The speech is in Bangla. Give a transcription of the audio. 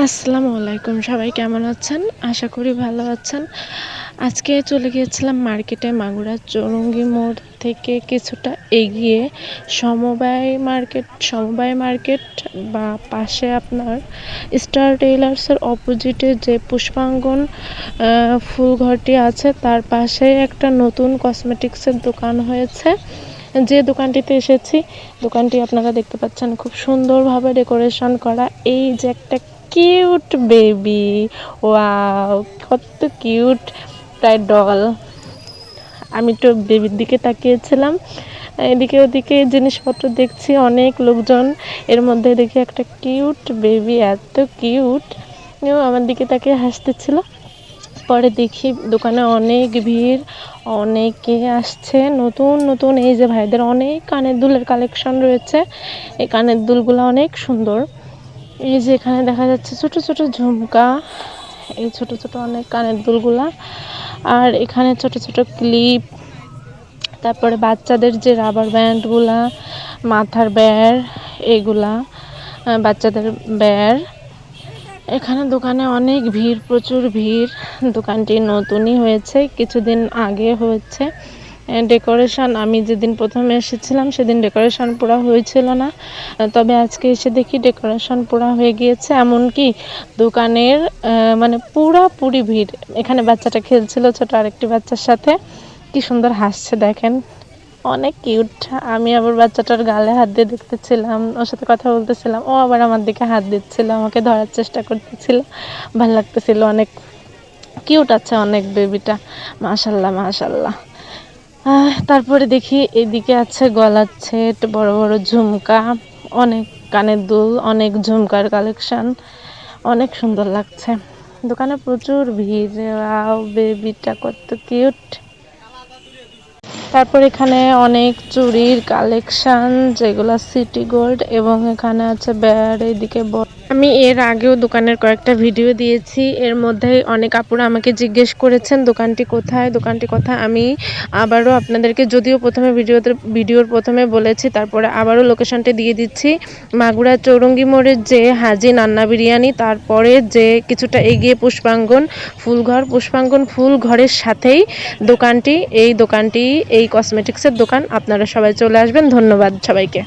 আসসালামু আলাইকুম, সবাই কেমন আছেন? আশা করি ভালো আছেন। আজকে চলে গিয়েছিলাম মার্কেটে, মাগুরার চৌরঙ্গি মোড় থেকে কিছুটা এগিয়ে সমবায় মার্কেট বা পাশে আপনার স্টার টেইলার্সের অপোজিটে যে পুষ্পাঙ্গন ফুলঘরটি আছে তার পাশেই একটা নতুন কসমেটিক্সের দোকান হয়েছে। যে দোকানটিতে এসেছি, দোকানটি আপনারা দেখতে পাচ্ছেন খুব সুন্দরভাবে ডেকোরেশন করা। এই যে একটা কিউট বেবি, ওয়াও কত কিউট প্রায় ডল। আমি তো বেবির দিকে তাকিয়েছিলাম, এদিকে ওদিকে জিনিসপত্র দেখছি, অনেক লোকজন, এর মধ্যে দেখি একটা কিউট বেবি, এত কিউট, আমার দিকে তাকিয়ে হাসতেছিল। পরে দেখি দোকানে অনেক ভিড়, অনেকে আসছে নতুন নতুন। এই যে ভাইদের অনেক কানের দুলের কালেকশন রয়েছে, এই কানের দুলগুলো অনেক সুন্দর। এই যে এখানে দেখা যাচ্ছে ছোট ছোট ঝুমকা, এই ছোট ছোট অনেক কানের দুলগুলা, আর এখানে ছোট ছোট ক্লিপ, তারপরে বাচ্চাদের যে রাবার ব্যান্ডগুলা, মাথার ব্যার, এগুলা বাচ্চাদের ব্যার। এখানে দোকানে অনেক ভিড়, প্রচুর ভিড়। দোকানটি নতুনই হয়েছে, কিছুদিন আগে হয়েছে। ডেকোরেশন আমি যেদিন প্রথমে এসেছিলাম সেদিন ডেকোরেশন পুরা হয়েছিল না, তবে আজকে এসে দেখি ডেকোরেশন পুরা হয়ে গিয়েছে। এমনকি দোকানের মানে পুরাপুরি ভিড়। এখানে বাচ্চাটা খেলছিল ছোট আরেকটি বাচ্চার সাথে, কি সুন্দর হাসছে দেখেন, অনেক কিউট। আমি আবার বাচ্চাটার গালে হাত দিয়ে দেখতেছিলাম, ওর সাথে কথা বলতেছিলাম, ও আবার আমার দিকে হাত দিচ্ছিল, আমাকে ধরার চেষ্টা করতেছিল। ভালো লাগতেছিল, অনেক কিউট আছে অনেক বেবিটা, মাশাল্লাহ মাশাল্লাহ। তারপরে দেখি এদিকে আছে গলার সেট, বড় বড় ঝুমকা, অনেক কানের দুল, অনেক ঝুমকার কালেকশন, অনেক সুন্দর লাগছে। দোকানে প্রচুর ভিড়। ওয়াও, বেবিটা কত কিউট। তারপর এখানে অনেক চুড়ির কালেকশন, যেগুলো সিটি গোল্ড, এবং এখানে আছে ব্যাড। এইদিকে আমি এর আগেও দোকানের কয়েকটা ভিডিও দিয়েছি, এর মধ্যে অনেক আপুরা আমাকে জিজ্ঞেস করেছেন দোকানটি কোথায়। আমি আবারও আপনাদেরকে, যদিও প্রথমে ভিডিওর প্রথমে বলেছি, তারপরে আবারও লোকেশনটি দিয়ে দিচ্ছি। মাগুরা চৌরঙ্গি মোড়ের যে হাজি নান্না বিরিয়ানি, তারপরে যে কিছুটা এগিয়ে পুষ্পাঙ্গন ফুলঘরের সাথেই দোকানটি। এই কসমেটিক্সের দোকান। আপনারা সবাই চলে আসবেন। ধন্যবাদ সবাইকে।